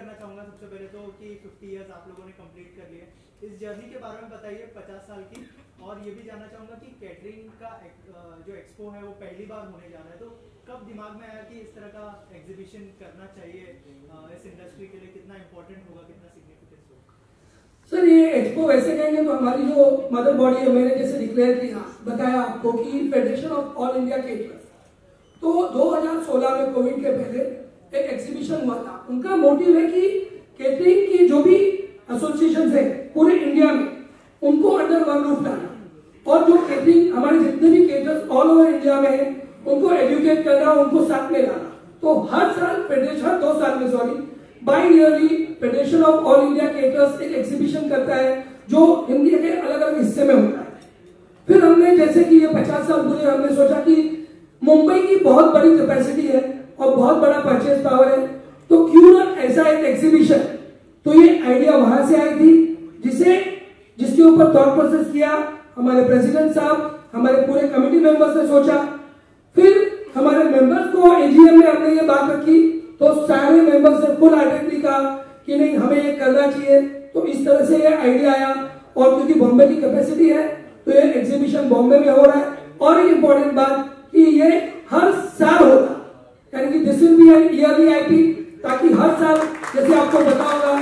करना चाहूँगा सबसे पहले तो कि 50 इयर्स आप लोगों ने कंप्लीट कर लिए, इस जर्नी के बारे में बताइए 50 साल की, और ये भी जानना चाहूँगा कि कैटरिंग का जो एक्सपो है वो पहली बार होने जा रहा है, तो कब दिमाग में आया कि इस तरह का एग्जीबिशन करना चाहिए, इस इंडस्ट्री के लिए कितना इम्पोर्टेंट होगा, कितना सिग्निफिकेंस होगा? सर ये एक्सपो वैसे कहेंगे तो हमारी जो मदर बॉडी है, मैंने जैसे डिक्लेयर किया बताया आपको कि federation of all India caterers, तो 2016 में कोविड के पहले एक एग्जीबिशन हुआ था। उनका मोटिव है कि केटरिंग की जो भी एसोसिएशन है पूरे इंडिया में उनको अंडर वन रूफ लाना, और जो केटरिंग हमारे जितने भी केटरर्स ऑल ओवर इंडिया में है उनको एजुकेट करना, उनको साथ में लाना। तो हर साल फेडरेशन, 2 साल में by yearly federation of all India caterers एक एग्जीबिशन करता है जो इंडिया के अलग अलग हिस्से में होता है। फिर हमने जैसे कि ये 50 साल पूरे, हमने सोचा कि मुंबई की बहुत बड़ी कैपेसिटी है और बहुत बड़ा परचेज पावर है, तो क्यों ना ऐसा एक एग्जीबिशन। तो ये आइडिया वहां से आई थी, जिसके ऊपर थॉट प्रोसेस किया हमारे प्रेसिडेंट साहब, हमारे पूरे कमेटी मेंबर्स ने सोचा, फिर हमारे मेंबर्स को एजीएम में हमने ये बात रखी, तो सारे मेंबर्स ने फुल हार्टेडली कहा कि नहीं हमें ये करना चाहिए। तो इस तरह से ये आइडिया आया, और क्योंकि बॉम्बे की कैपेसिटी है तो ये एग्जीबिशन बॉम्बे में हो रहा है। और एक इंपॉर्टेंट बात कि ये हर साल होगा, यानी कि this will be an yearly IP, ताकि हर साल जैसे आपको पता होगा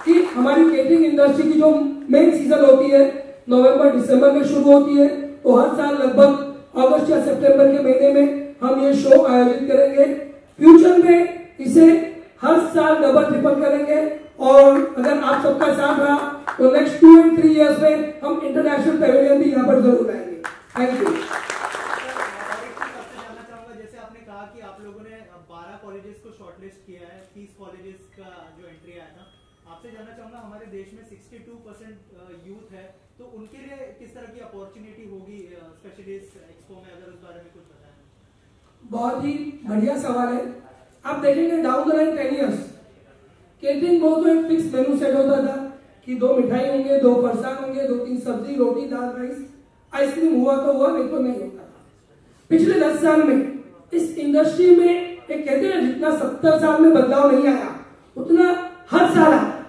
कि हमारी केटरिंग इंडस्ट्री की जो मेन सीजन होती है नवंबर दिसंबर में शुरू होती है, तो हर साल लगभग अगस्त या सितंबर के महीने में हम ये शो आयोजित करेंगे। फ्यूचर में इसे हर साल डबल ट्रिपल करेंगे, और अगर आप सबका साथ रहा तो नेक्स्ट 2 and 3 इयर्स में हम इंटरनेशनल पेविलियन भी यहाँ पर जरूर लाएंगे। Thank you. जैसे आपने कहा कि आप लोगों ने 12 कॉलेजेस को शॉर्टलिस्ट किया है, 30 कॉलेजेस का जो एंट्री आया था, आपसे जानना चाहूंगा हमारे देश में 62% यूथ है, तो उनके लिए किस तरह की अपॉर्चुनिटी होगी स्पेशली इस एक्सपो में, अगर उस बारे में कुछ बताएं। बहुत ही बढ़िया सवाल है। आप देखेंगे down the line 10 years catering को तो एक फिक्स मेनू सेट होता था कि 2 मिठाई होंगे, 2 फरसान होंगे, 2-3 सब्जी, रोटी, दाल, राइस, आइसक्रीम हुआ तो हुआ, नहीं तो नहीं होता था। पिछले 10 साल में इस इंडस्ट्री में एक कहते हैं जितना 70 साल में बदलाव नहीं आया उतना हर साल आया।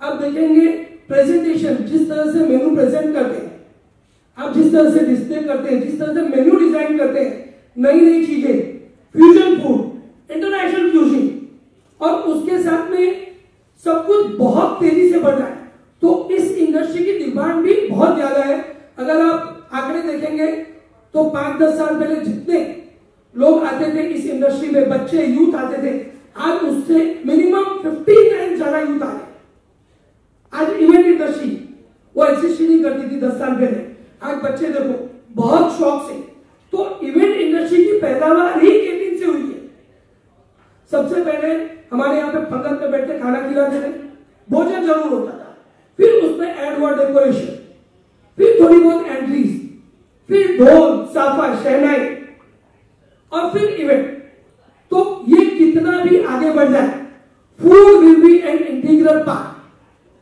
आप देखेंगे प्रेजेंटेशन, जिस तरह से मेनू प्रेजेंट करते हैं, आप जिस तरह से डिस्प्ले करते हैं, जिस तरह से मेनू डिजाइन करते हैं, नई नई चीजें, फ्यूजन फूड, इंटरनेशनल क्यूजिन, और उसके साथ में सब कुछ बहुत तेजी से बढ़ रहा है। तो इस इंडस्ट्री की डिमांड भी बहुत ज्यादा है। अगर आप आंकड़े देखेंगे तो 5-10 साल पहले जितने लोग आते थे इस इंडस्ट्री में, बच्चे, यूथ आते थे, आज उससे मिनिमम 50 टाइम्स ज्यादा यूथ आ रहे। आज इवेंट इंडस्ट्री वो एग्जिस्ट नहीं करती थी 10 साल पहले, आज बच्चे देखो बहुत शौक से। तो इवेंट इंडस्ट्री की पैदावार ही केटरिंग से हुई है। सबसे पहले हमारे यहाँ पे पंगत में बैठ के खाना खिलाते थे, भोजन जरूर होता था, फिर उसमें एड हुआ डेकोरेशन, फिर थोड़ी बहुत एंट्रीज, फिर ढोल, साफा, शहनाई, और फिर इवेंट। तो ये कितना भी आगे बढ़ जाए, food will be an integral part.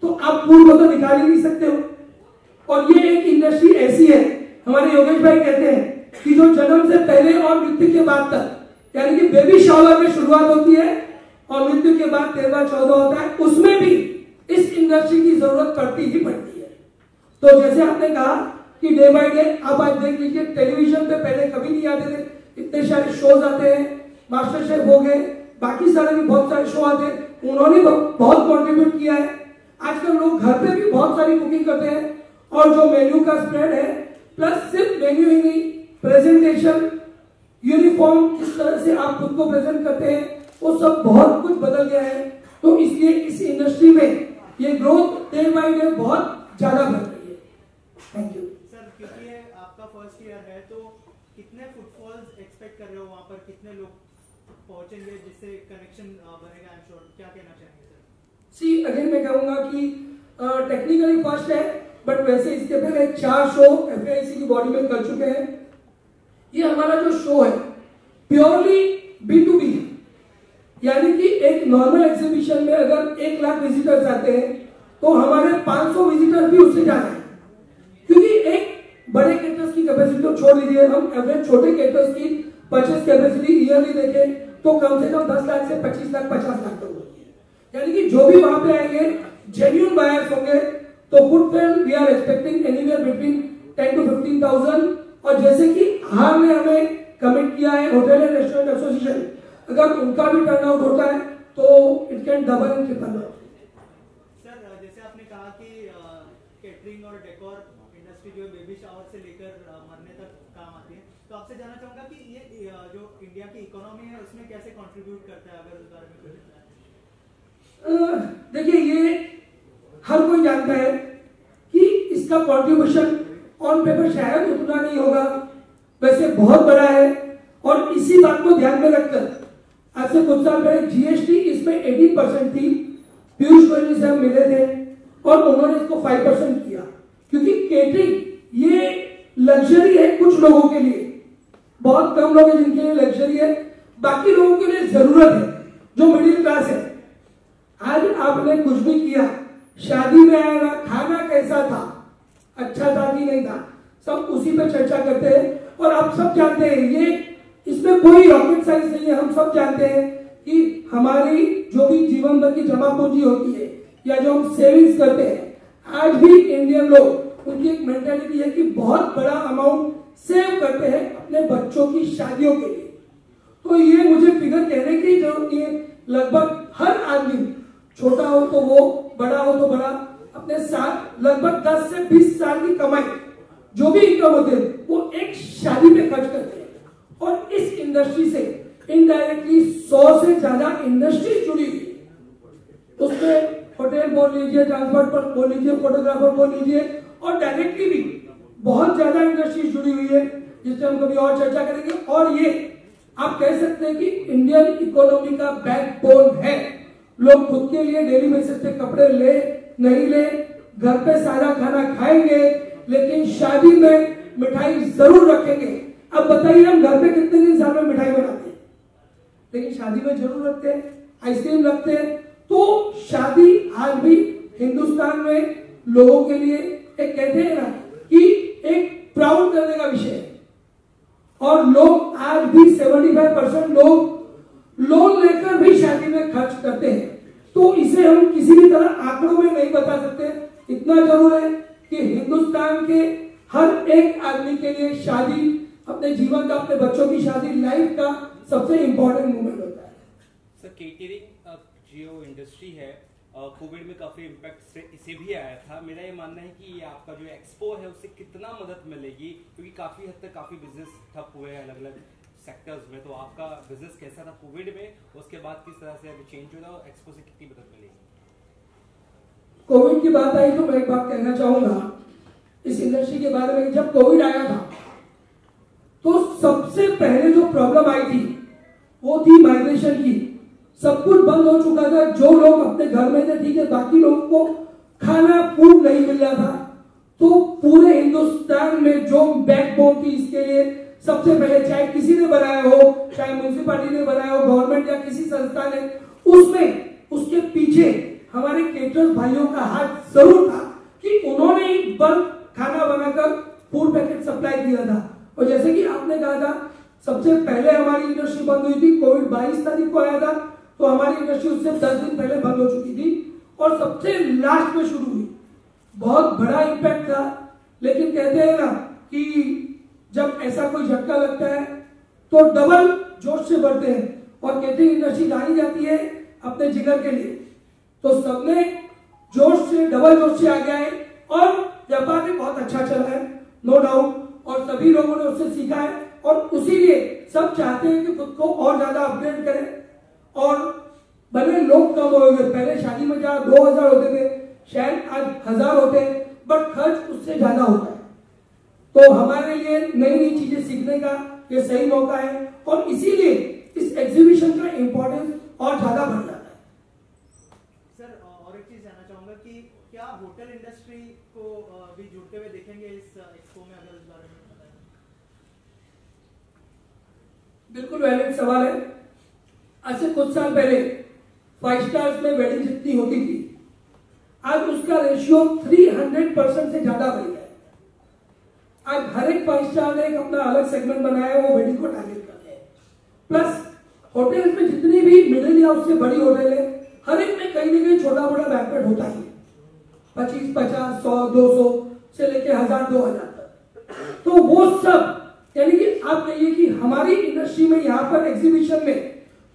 तो आप फूड को तो निकाल ही नहीं सकते हो। और ये एक इंडस्ट्री ऐसी है, हमारे योगेश भाई कहते हैं कि जो जन्म से पहले और मृत्यु के बाद तक, यानी कि बेबी शावर में शुरुआत होती है और मृत्यु के बाद 13-14 होता है, उसमें भी इस इंडस्ट्री की जरूरत पड़ती ही पड़ती है। तो जैसे आपने कहा कि डे बाय डे आप आज देख लीजिए, टेलीविजन पे पहले कभी नहीं आते थे, इतने सारे शोज आते हैं, मास्टर शेफ हो गए, बाकी सारे भी बहुत सारे शो आते हैं, उन्होंने बहुत कॉन्ट्रीब्यूट किया है। आजकल लोग घर पे भी बहुत सारी कुकिंग करते हैं, और जो मेन्यू का स्प्रेड है, प्लस सिर्फ मेन्यू ही नहीं, प्रेजेंटेशन, यूनिफॉर्म, किस तरह से आप खुद को प्रेजेंट करते हैं, वो सब बहुत कुछ बदल गया है। तो इसलिए इस इंडस्ट्री में ये ग्रोथ डे बाय डे बहुत ज्यादा बढ़ रही है। Thank you sir. क्योंकि ये आपका फर्स्ट ईयर है, तो कितने फुटफॉल्स एक्सपेक्ट कर रहे हो, वहां पर कितने लोग पहुंचेंगे जिससे कनेक्शन बनेगा? आई एम श्योर, क्या कहना चाहेंगे सर? सी अगेन मैं कहूंगा कि टेक्निकली फर्स्ट है, बट वैसे इसके पहले 4 शो एफआईसी की बॉडी में कर चुके हैं। ये हमारा जो शो है प्योरली B2B, यानी कि एक नॉर्मल एग्जीबिशन में अगर 1 लाख विजिटर्स आते हैं तो हमारे 500 विजिटर्स भी उससे ज्यादा है। क्योंकि एक बड़े केटर्स की कैपेसिटी तो छोड़ दीजिए, हम एवरेज छोटे केटर्स की परचेस कैपेसिटी ईयरली देखें तो कम से कम 10 लाख से 25 लाख 50 लाख तक होती है। यानी कि जो भी वहां पे आएंगे जेन्युइन बायर्स होंगे। तो footfall we are expecting anywhere between 10 to 15,000। और जैसे कि हार ने हमें कमिट किया है होटल एंड रेस्टोरेंट एसोसिएशन, अगर उनका भी टर्नआउट होता है तो it can double and triple. Sir जैसे आपने कहा कि कैटरिंग और डेकोर इंडस्ट्री जो बेबी शावर से लेकर मरने तक काम आती है, तो आपसे जानना चाहूंगा कि ये जो इंडिया की इकोनॉमी है उसमें कैसे कंट्रीब्यूट करता है, अगर उस बारे में कुछ बताएं। देखिए ये हर कोई जानता है कि इसका कंट्रीब्यूशन ऑन पेपर शायद उतना नहीं होगा, वैसे बहुत बड़ा है। और इसी बात को ध्यान में रखकर आज से कुछ साल पहले जीएसटी इसमें 18% थी, पीयूष गोयल से हम मिले थे और उन्होंने इसको 5% किया, क्योंकि केटरिंग ये लग्जरी है कुछ लोगों के लिए, बहुत कम लोग हैं जिनके लिए लग्जरी है, बाकी लोगों के लिए जरूरत है जो मिडिल क्लास है। आज आपने कुछ भी किया, शादी में आया ना, खाना कैसा था, अच्छा था कि नहीं था, सब उसी पे चर्चा करते हैं। और आप सब जानते हैं ये इसमें कोई रॉकेट साइंस नहीं है, हम सब जानते हैं कि हमारी जो भी जीवन भर की जमा पूंजी होती है या जो हम सेविंग्स करते हैं, आज भी इंडियन लोग उनकी एक मेंटालिटी है कि बहुत बड़ा अमाउंट सेव करते हैं अपने बच्चों की शादियों के लिए। तो ये मुझे फिगर कहने की जरूरत नहीं है, लगभग हर आदमी छोटा हो तो वो, बड़ा हो तो बड़ा, अपने साथ लगभग 10 से 20 साल की कमाई जो भी इनकम होते हैं वो एक शादी पे खर्च करते हैं। और इस इंडस्ट्री से इनडायरेक्टली 100 से ज्यादा इंडस्ट्री जुड़ी हुई है। उसमें होटल बोल लीजिए, ट्रांसपोर्ट पर बोल लीजिए, फोटोग्राफर बोल लीजिए, और डायरेक्टली भी बहुत ज्यादा इंडस्ट्री जुड़ी हुई है, जिससे हम कभी और चर्चा करेंगे। और ये आप कह सकते हैं कि इंडियन इकोनॉमी का बैकबोन है। लोग खुद के लिए डेली बेसिस पे कपड़े ले नहीं ले, घर पे सारा खाना खाएंगे, लेकिन शादी में मिठाई जरूर रखेंगे। अब बताइए हम घर पे कितने दिन साल में मिठाई बनाते हैं, लेकिन शादी में जरूर रखते हैं, आइसक्रीम रखते हैं। तो शादी आज भी हिंदुस्तान में लोगों के लिए एक कहते हैं ना कि एक प्राउड करने का विषय है। और लोग आज भी 75% लोग लोन लेकर भी शादी में खर्च करते हैं। तो इसे हम किसी भी तरह आंकड़ों में नहीं बता सकते। इतना जरूर है कि हिंदुस्तान के हर एक आदमी के लिए शादी अपने जीवन का, अपने बच्चों की शादी लाइफ का सबसे इंपॉर्टेंट मोमेंट होता है। सर केटरिंग जो इंडस्ट्री है कोविड में काफी इम्पैक्ट इसे भी आया था। मेरा ये मानना है कि ये आपका जो एक्सपो है उससे कितना मदद मिलेगी, क्योंकि काफी हद तक काफी बिजनेस ठप हुए हैं अलग अलग सेक्टर्स में। तो आपका बिजनेस कैसा था कोविड में, उसके बाद किस तरह से अभी चेंज हुआ और एक्सपो से कितनी मदद मिलेगी? कोविड की बात आई तो मैं एक बात कहना चाहूंगा इस इंडस्ट्री के बारे में। जब कोविड आया था तो सबसे पहले जो प्रॉब्लम आई थी वो थी माइग्रेशन की। सब कुछ बंद हो चुका था, जो लोग अपने घर में थे ठीक है, बाकी लोगों को खाना फूड नहीं मिल रहा था। तो पूरे हिंदुस्तान में जो बैकबोन थी इसके लिए सबसे पहले, चाहे किसी ने बनाया हो, चाहे म्युनिसिपैलिटी ने बनाया हो, गवर्नमेंट या किसी संस्था ने, उसमें उसके पीछे हमारे केटरर्स भाइयों का हाथ जरूर था कि उन्होंने ही बल्क खाना बनाकर फूड पैकेट सप्लाई किया था। और जैसे कि आपने कहा था सबसे पहले हमारी इंडस्ट्री बंद हुई थी, कोविड 22 तारीख को आया था, तो हमारी इंडस्ट्री उससे 10 दिन पहले बंद हो चुकी थी और सबसे लास्ट में शुरू हुई। बहुत बड़ा इम्पैक्ट था, लेकिन कहते हैं ना कि जब ऐसा कोई झटका लगता है तो डबल जोश से बढ़ते हैं। और केटरिंग इंडस्ट्री जानी जाती है अपने जिगर के लिए, तो सबने जोश से, डबल जोश से आ गया है और व्यापार भी बहुत अच्छा चल रहा है, नो डाउट। और सभी लोगों ने उससे सीखा है और उसी लिए सब चाहते हैं कि खुद को और ज्यादा अपग्रेड करें। और भले लोग कम हो गए, पहले शादी में जहाँ 2000 होते थे शायद आज 1000 होते हैं, बट खर्च उससे ज्यादा होता है। तो हमारे लिए नई नई चीजें सीखने का ये सही मौका है और इसीलिए इस एग्जीबिशन का इंपॉर्टेंस और ज्यादा बढ़ जाता है। सर और एक चीज जानना चाहूंगा कि क्या होटल इंडस्ट्री को भी जुड़ते हुए देखेंगे इस एक्सपो में, अगर इस बारे में बताएं। बिल्कुल वैलिड सवाल है। आज से कुछ साल पहले 5 स्टार्स में वेडिंग जितनी होती थी, आज उसका रेशियो 300% से ज्यादा बढ़ गया है। आज हर एक 5 स्टार ने एक अपना अलग सेगमेंट बनाया है, वो वेडिंग को टारगेट करते हैं। प्लस होटल्स में जितनी भी मिडिल या उससे बड़ी होटल है, हर एक में कहीं छोटा मोटा बैंक्वेट होता ही है, 25, 50, 100, 200 से लेके 1000, 2000 तक। तो वो सब यानी कि आप कहिए कि हमारी इंडस्ट्री में यहाँ पर एग्जीबिशन में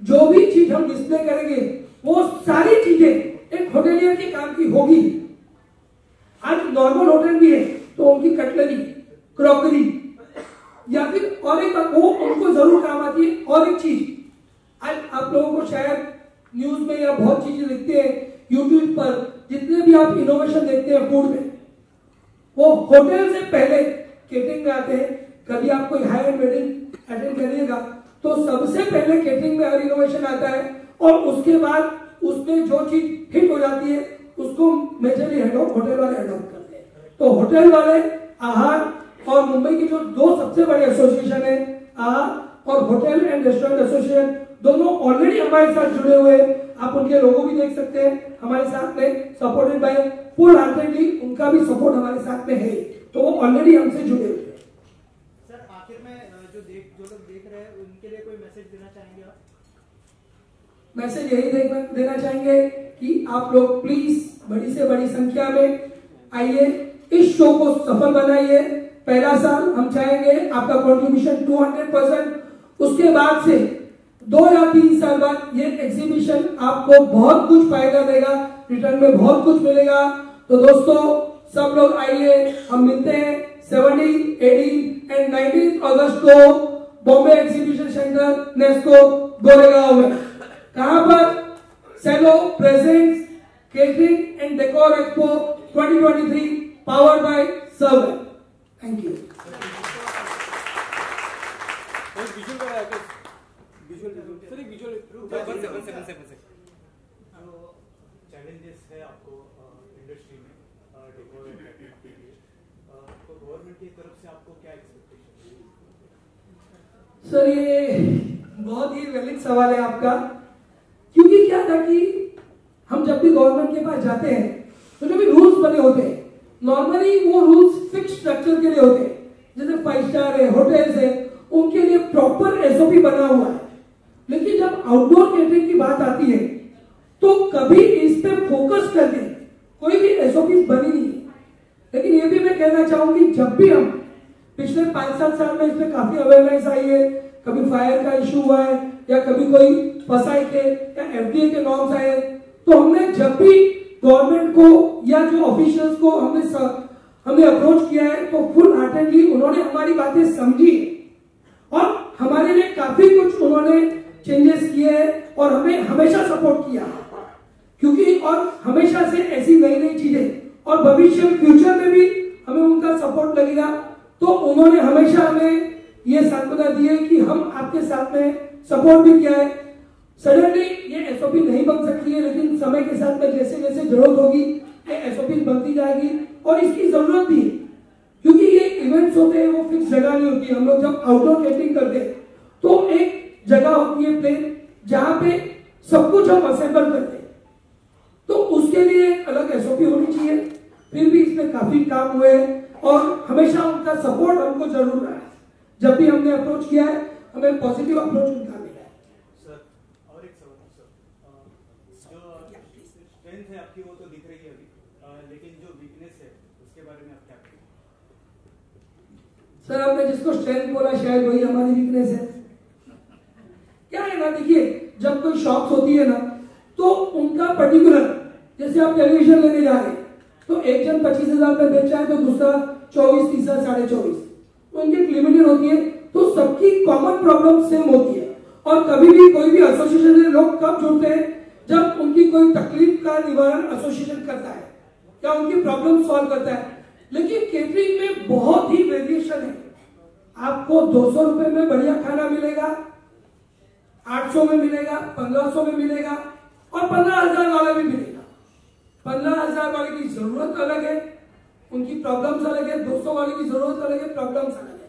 जो भी चीज हम डिस्प्ले करेंगे वो सारी चीजें एक होटेलियर के काम की होगी। आज नॉर्मल होटल भी है तो उनकी कटलरी, क्रॉकरी या फिर और एक वो उनको जरूर काम आती है। और एक चीज आज आप लोगों को शायद न्यूज में या बहुत चीजें देखते हैं यूट्यूब पर, जितने भी आप इनोवेशन देखते हैं फूड में, वो होटल से पहले केटरिंग में आते हैं। कभी आप कोई हाई एंड वेडिंग अटेंड करिएगा तो सबसे पहले केटरिंग में हर इनोवेशन आता है और उसके बाद उसमें जो चीज हिट हो जाती है उसको मेजरली होटल वाले अडॉप्ट करते हैं। तो होटल वाले, आहार और मुंबई की जो दो सबसे बड़े एसोसिएशन है, आहार और होटल एंड रेस्टोरेंट एसोसिएशन, दोनों ऑलरेडी हमारे साथ जुड़े हुए हैं। आप उनके लोगो भी देख सकते हैं हमारे साथ में, सपोर्टेड बाय फुल हार्टेडली, उनका भी सपोर्ट हमारे साथ में है। तो वो ऑलरेडी हमसे जुड़े हुए हैं। सर आखिर में जो लोग देख रहे हैं उनके लिए कोई मैसेज देना चाहेंगे आप? मैसेज यही देना चाहेंगे कि आप लोग प्लीज बड़ी से बड़ी संख्या में आइए, इस शो को सफल बनाइए। पहला साल हम चाहेंगे आपका कंट्रीब्यूशन 200%, उसके बाद से 2 या 3 साल बाद ये एग्जीबिशन आपको बहुत कुछ फायदा देगा, रिटर्न में बहुत कुछ मिलेगा। तो दोस्तों सब लोग आइए, हम मिलते हैं 17, 18 एंड 19 अगस्त को बॉम्बे एग्जीबिशन सेंटर नेस्को गोरेगांव में। कहां पर? Cello presents catering and decor expo 2023 powered by server. Thank you. Challenges है आपको इंडस्ट्री में डेकोर के लिए, तो गवर्नमेंट की तरफ से आपको क्या एक्सपेक्टेशन है? सर ये बहुत ही वैलिड सवाल है आपका, क्योंकि क्या था कि हम जब भी गवर्नमेंट के पास जाते हैं तो जो भी रूल्स बने होते हैं नॉर्मली वो रूल्स फिक्स स्ट्रक्चर के लिए होते हैं, जैसे 5 स्टार है, होटल्स है, उनके लिए प्रॉपर एसओपी बना हुआ है। लेकिन जब आउटडोर केटरिंग की बात आती है तो कभी इस पे फोकस करके कोई भी एसओपी बनी नहीं है। लेकिन ये भी मैं कहना चाहूंगी, जब भी हम पिछले 5-7 साल में इसमें काफी अवेयरनेस आई है, कभी फायर का इशू हुआ है या कभी कोई फसाई के या एफडीए के नॉर्म्स आए, तो हमने जब भी गवर्नमेंट को या जो ऑफिशियल्स को हमने अप्रोच किया है तो फुल हार्टेडली उन्होंने हमारी बातें समझी और हमारे लिए काफी कुछ उन्होंने चेंजेस किए हैं और हमें हमेशा सपोर्ट किया, क्योंकि और हमेशा से ऐसी नई नई चीजें और भविष्य फ्यूचर में भी हमें उनका सपोर्ट लगेगा। तो उन्होंने हमेशा हमें ये सांत्वना दी है कि हम आपके साथ में सपोर्ट भी किया है। सडनली ये एसओपी नहीं बन सकती है, लेकिन समय के साथ में जैसे जैसे जरूरत होगी ये एसओपी बनती जाएगी और इसकी जरूरत भी है, क्योंकि ये इवेंट्स होते हैं वो फिक्स जगह नहीं होती। हम लोग जब आउटडोर कैटरिंग करते हैं तो एक जगह होती है प्लेन जहां पे सब कुछ हम असेंबल करते हैं, तो उसके लिए अलग एसओपी होनी चाहिए। फिर भी इसमें काफी काम हुए और हमेशा उनका सपोर्ट हमको जरूर रहा है। जब भी हमने अप्रोच किया है हमें पॉजिटिव अप्रोच उनका मिला है। सर और एक सवाल सर, जो स्ट्रेंथ है आपकी वो तो दिख रही है अभी, लेकिन जो वीकनेस है उसके बारे में आप क्या कहेंगे? सर आपने जिसको स्ट्रेंथ बोला शायद वही हमारी वीकनेस है। क्या है ना, देखिए जब कोई शॉप्स होती है ना तो उनका पर्टिकुलर, जैसे आप टेलीविजन लेने जा रहे हैं तो एक जन 25,000 में बेच रहा है तो दूसरा 24, तीसरा 24.5, तो उनकी लिमिटेड होती है। तो सबकी कॉमन प्रॉब्लम सेम होती है और कभी भी कोई भी एसोसिएशन में लोग कब जुड़ते हैं जब उनकी कोई तकलीफ का निवारण एसोसिएशन करता है या उनकी प्रॉब्लम सॉल्व करता है। लेकिन केटरिंग में बहुत ही वेरिएशन है। आपको 200 रुपए में बढ़िया खाना मिलेगा, 800 में मिलेगा, 1500 में मिलेगा और 15,000 वाला भी मिलेगा। 15,000 वाले की जरूरत अलग है, उनकी प्रॉब्लम्स अलग है, 200 वाले की जरूरत अलग है, प्रॉब्लम्स अलग है।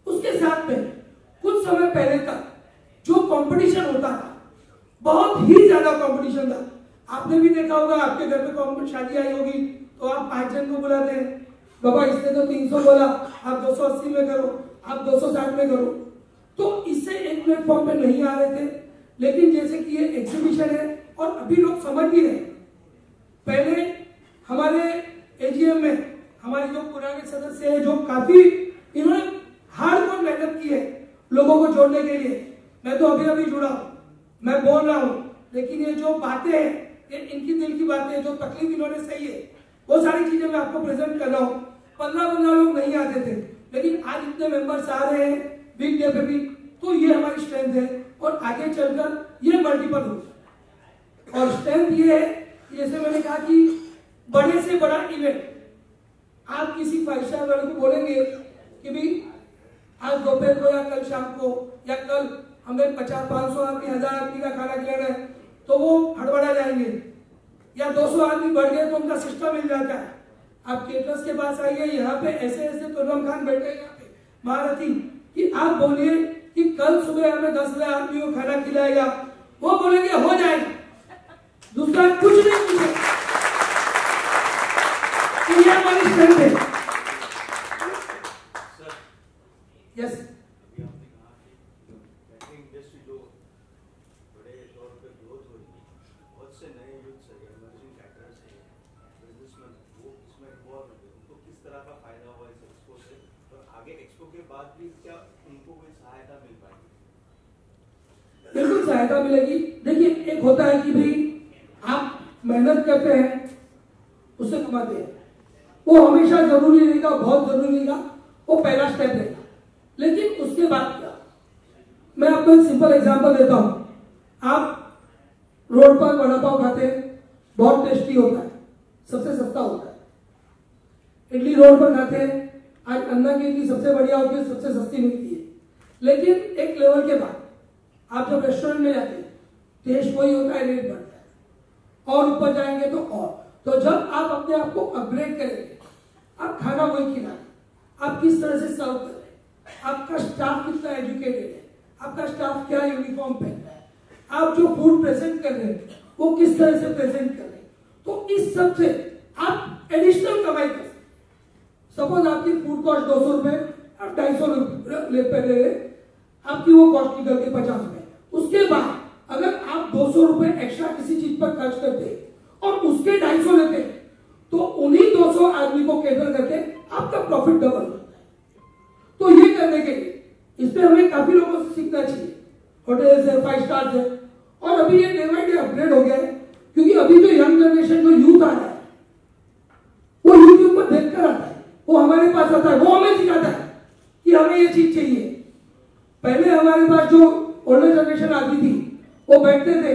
उसके साथ में कुछ समय पहले तक जो कंपटीशन होता था बहुत ही ज्यादा कंपटीशन था। आपने भी देखा होगा, आपके घर पे शादी आई होगी तो आप 5 जन को बुलाते हैं, बाबा इसने तो 300 बोला, आप 280 में करो, आप 260 में करो। तो इससे एक प्लेटफॉर्म पे नहीं आ रहे थे। लेकिन जैसे कि ये एग्जीबिशन है और अभी लोग समझ भी रहे पहले हमारे एजीएम में हमारे जो पुराने सदस्य हैं, जो काफी इन्होंने हार्डकोर मेहनत की है लोगों को जोड़ने के लिए, मैं तो अभी अभी जुड़ा हूं, मैं बोल रहा हूं, लेकिन ये जो बातें हैं, ये इनकी दिल की बातें, जो तकलीफ इन्होंने सही है, वो सारी चीजें मैं आपको प्रेजेंट कर रहा हूं। 15 लोग नहीं आते थे, लेकिन आज इतने मेंबर्स आ रहे हैं वीक डे पे भी, तो ये हमारी स्ट्रेंथ है और आगे चलकर ये मल्टीपल होगा। और स्ट्रेंथ ये है, जैसे मैंने कहा कि बड़े से बड़ा इवेंट, आप किसी 5 स्टार वाले को बोलेंगे कि भी आज दोपहर को या कल शाम को या कल हमें 50-500 आदमी 1000 आदमी का खाना खिलाना है, तो वो हड़बड़ा जाएंगे, या 200 आदमी बढ़ गए तो उनका सिस्टम मिल जाता है। आप केटरर्स के पास आइए, यहाँ पे ऐसे तुर्रम खान बैठे हैं यहाँ पे महारथी, कि आप बोलिए कि कल सुबह हमें 10,000 आदमियों को खाना खिलाएगा, वो बोलेंगे हो जाएगा, दूसरा कुछ नहीं पूछे। तो ये हमारी स्ट्रेंथ है। यस, इंडस्ट्री जो बड़े तौर पे ग्रोथ हो रही है, बहुत से नए यूथ्स है, इमर्जिंग कैटरर्स है, बिजनेसमैन, वो इसमें इन्वॉल्व होते हैं, उनको किस तरह का फायदा हुआ इस एक्सपो से, और आगे एक्सपो के बाद भी क्या उनको कोई सहायता मिल पाएगी? बिल्कुल सहायता मिलेगी। देखिए, एक होता है कि भाई आप मेहनत करते हैं उससे कमाते हैं, वो हमेशा जरूरी रहेगा, बहुत जरूरी रहेगा, वो पहला स्टेप रहेगा। लेकिन उसके बाद क्या, मैं आपको एक सिंपल एग्जांपल देता हूं। आप रोड पर वड़ा पाव खाते हैं, बहुत टेस्टी होता है, सबसे सस्ता होता है। इडली रोड पर खाते हैं, आज अन्ना की इडली सबसे बढ़िया होती है, सबसे सस्ती मिलती है। लेकिन एक लेवल के बाद आप जब रेस्टोरेंट में जाते हैं, टेस्ट वही होता है, रेट बढ़ता है, और ऊपर जाएंगे तो और। तो जब आप अपने आप को अपग्रेड करेंगे, आप खाना वही खिलाएं, आप किस तरह से सर्व कर रहे हैं, आपका स्टाफ कितना एजुकेटेड है, आपका स्टाफ क्या यूनिफॉर्म पहनता है, आप जो फूड प्रेजेंट कर रहे हैं वो किस तरह से प्रेजेंट कर रहे हैं, तो इस सब से आप एडिशनल कमाई कर सकते हैं। सपोज आपकी फूड कॉस्ट 200 रुपए, आप 250 ले पहले आपकी वो कॉस्ट निकल के 50 रुपए। उसके बाद अगर आप 200 रुपए एक्स्ट्रा किसी चीज पर खर्च करते हैं और उसके 250 लेते हैं, तो उन्हीं 200 आदमी को केटर करके आपका प्रॉफिट डबल होता है। तो ये करने के लिए इसमें हमें काफी लोगों से सीखना चाहिए, होटल्स है, 5 स्टार्स है, और अभी ये डे बाय डे अपग्रेड हो गया है, क्योंकि अभी जो यंग जनरेशन, जो यूथ आ रहा है, वो यूट्यूब पर देखकर आता है, वो हमारे पास आता है, वो हमें सिखाता है कि हमें ये चीज चाहिए। पहले हमारे पास जो ओल्डर जनरेशन आती थी, वो बैठते थे,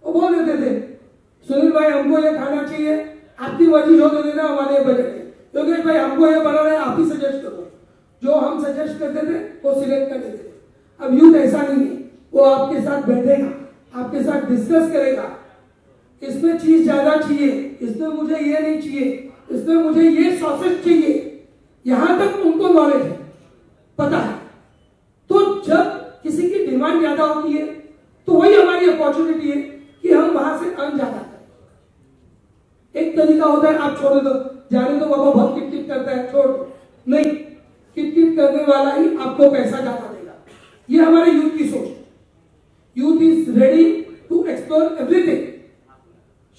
वो बोल देते थे, सुनील भाई हमको ये खाना चाहिए, आपकी मर्जी जो दे देना, हमारे बजट है, योगेश भाई हमको ये बनाना है, आप ही सजेस्ट करो। जो हम सजेस्ट करते थे वो सिलेक्ट कर लेते थे। अब यूथ ऐसा नहीं है, वो आपके साथ बैठेगा, आपके साथ डिस्कस करेगा, इसमें चीज ज्यादा चाहिए, इसमें मुझे ये नहीं चाहिए, इसमें मुझे ये सॉसेज चाहिए, यहां तक उनको नॉलेज है, पता है। तो जब किसी की डिमांड ज्यादा होती है, तो वही हमारी अपॉर्चुनिटी है कि हम वहां से अर्न ज्यादा करें। एक तरीका होता है आप छोड़ दो, जाने दो बाबा, बहुत किट करता है, छोड़ दो, नहीं, किट करने वाला ही आपको पैसा ज्यादा देगा। ये हमारे यूथ की सोच, youth is ready to explore everything.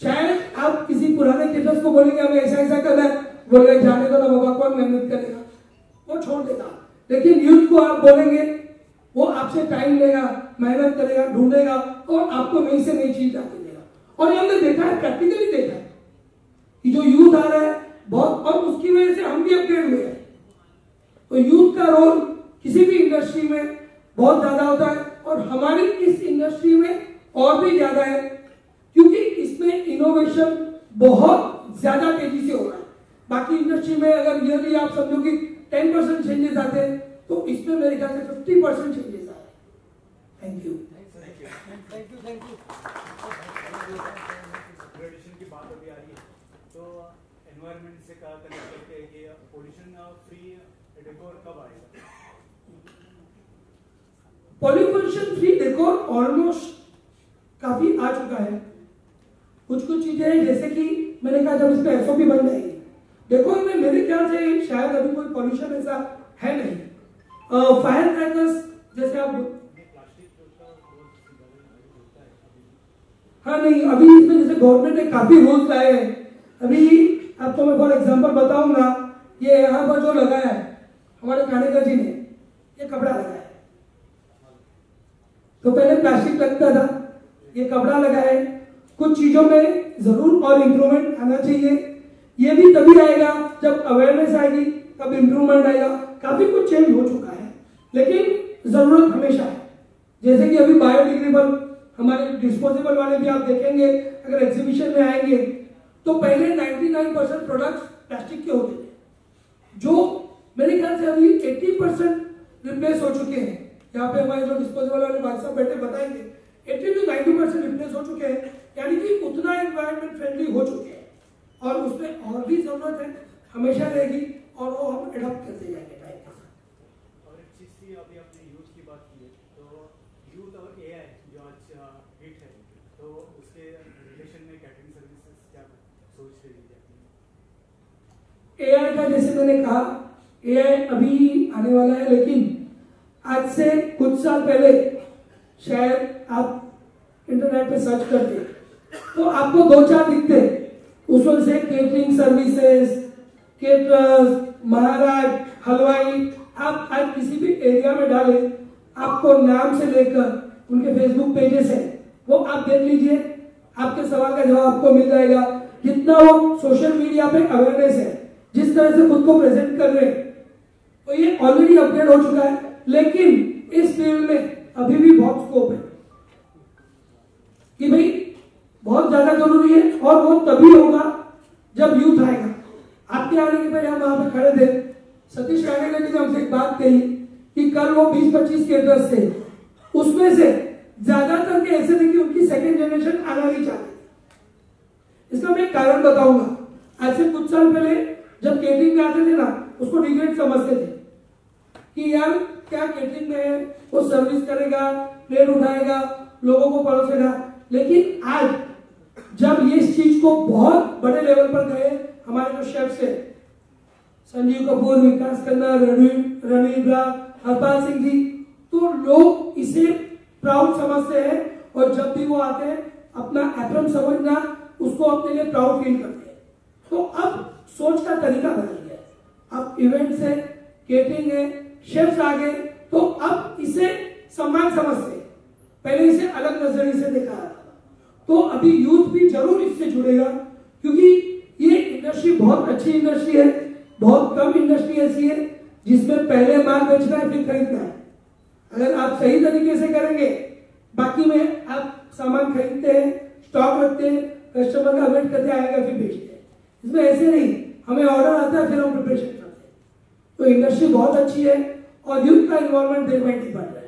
शायद आप किसी पुराने किटर्स को बोलेंगे हमें ऐसा ऐसा करना है, बोलेंगे जाने दो ना बाबा, कौन मेहनत करेगा, वो छोड़ देगा। लेकिन यूथ को आप बोलेंगे, वो आपसे टाइम लेगा, मेहनत करेगा, ढूंढेगा, और आपको नई से नई चीज आके देगा। और ये हमने देखा है, प्रैक्टिकली देखा है कि जो यूथ आ रहा है बहुत, और उसकी वजह से हम भी अपग्रेड हुए हैं। तो यूथ का रोल किसी भी इंडस्ट्री में बहुत ज्यादा होता है, और हमारी इस इंडस्ट्री में और भी ज्यादा है, क्योंकि इसमें इनोवेशन बहुत ज्यादा तेजी से हो रहा है। बाकी इंडस्ट्री में अगर ईयरली आप समझो कि 10% चेंजेस आते हैं, तो इसमें मेरे ख्याल से 50% चेंजेस आ रहे हैं। Thank you. ग्रेजुएशन की बात अभी आ रही है, तो एनवायरनमेंट से कनेक्ट करके कि पोल्यूशन फ्री डेकोर कब आएगा? पॉल्यूशन फ्री डेकोर ऑलमोस्ट काफी आ चुका है। कुछ चीजें हैं, जैसे कि मैंने कहा जब इस पे एसओपी बन जाएगी, डेकोर में मेरे ख्याल से शायद अभी कोई पॉल्यूशन ऐसा है नहीं। फायर क्रैकर्स जैसे आप हाँ नहीं, अभी इसमें जैसे गवर्नमेंट ने काफी रूल्स लाए हैं। अभी आपको मैं फॉर एग्जांपल बताऊंगा, ये यहाँ पर जो लगाया है हमारे खानेकर जी ने, ये कपड़ा लगाया है। तो पहले प्लास्टिक लगता था, ये कपड़ा लगा है। कुछ चीजों में जरूर और इंप्रूवमेंट आना चाहिए। ये भी तभी आएगा जब अवेयरनेस आएगी, तब इंप्रूवमेंट आएगा। काफी कुछ चेंज हो चुका है, लेकिन जरूरत हमेशा है। जैसे कि अभी बायोडिग्रेडेबल हमारे डिस्पोजेबल वाले भी आप देखेंगे, अगर एग्जीबिशन में आएंगे तो पहले 99% प्रोडक्ट्स प्लास्टिक के होते थे, जो मेरे ख्याल से अभी 80% रिप्लेस हो चुके हैं। यहाँ पे हमारे जो डिस्पोजेबल वाले भाई साहब बैठे बताएंगे 80 to 90% रिप्लेस हो चुके हैं, यानी कि उतना एनवायरमेंट फ्रेंडली हो चुके हैं। और उसमें और भी जरूरत है, हमेशा रहेगी, और वो हम एडॉप्ट करते जाएंगे टाइम के साथ। और एक चीज थी, अभी आपने यूथ की बात की है, तो यूथ और एआई जो आज हिट है, तो उसके रिलेशन में कैटरिंग सर्विसेज क्या सोच रही है? एआई का जैसे मैंने कहा, एआई अभी आने वाला है, लेकिन आज से कुछ साल पहले शायद आप इंटरनेट पे सर्च करते तो आपको 2-4 दिखते, उसमें से केटरिंग सर्विसेज, केटरर्स, महाराज, हलवाई। आप आज किसी भी एरिया में डाले, आपको नाम से लेकर उनके फेसबुक पेजेस है, वो आप देख लीजिए, आपके सवाल का जवाब आपको मिल जाएगा। जितना वो सोशल मीडिया पे अवेयरनेस है, जिस तरह से खुद को प्रेजेंट कर रहे हैं, तो ये ऑलरेडी अपडेट हो चुका है। लेकिन इस फील्ड में अभी भी बहुत स्कोप है कि भाई बहुत ज्यादा जरूरी है, और वो तभी होगा जब यूथ आएगा। आपके आने के पहले हम वहां पे खड़े थे, सतीश कानेकर जी ने हमसे एक बात कही कि कल वो 20-25 केटरर्स थे, उसमें से ज्यादातर के ऐसे थे कि उनकी सेकेंड जनरेशन आना नहीं चाहती। इसका मैं एक कारण बताऊंगा। आज से कुछ साल पहले जब केटरिंग में आते थे ना, उसको डिग्रेड समझते थे कि यार क्या केटरिंग में है, वो सर्विस करेगा, प्लेट उठाएगा, लोगों को परोसेगा। लेकिन आज जब ये इस चीज को बहुत बड़े लेवल पर गए, हमारे जो शेफ्स है, संजीव कपूर, विकास खन्ना, रणवीर ब्रा, हरपाल सिंह जी, तो लोग इसे प्राउड समझते हैं, और जब भी वो आते हैं अपना एप्रम समझना, उसको अपने लिए प्राउड फील करते हैं। तो अब सोच का तरीका बदल गया है। अब इवेंट्स है, केटरिंग है, शेफ्स आ गए, तो अब इसे सम्मान समझते हैं। पहले इसे अलग नजरिए से देखा था। तो अभी यूथ भी जरूर इससे जुड़ेगा, क्योंकि ये इंडस्ट्री बहुत अच्छी इंडस्ट्री है। बहुत कम इंडस्ट्री ऐसी है जिसमें पहले माल बेचना है फिर खरीदना है। अगर आप सही तरीके से करेंगे, बाकी में आप सामान खरीदते हैं, स्टॉक रखते हैं, कस्टमर का वेट करते आएगा फिर बेचते हैं। इसमें ऐसे नहीं, हमें ऑर्डर आता है फिर हम प्रिपरेशन करते हैं। तो इंडस्ट्री बहुत अच्छी है, और यूथ का इन्वॉल्वमेंट देर बाय डे बढ़ रहा है।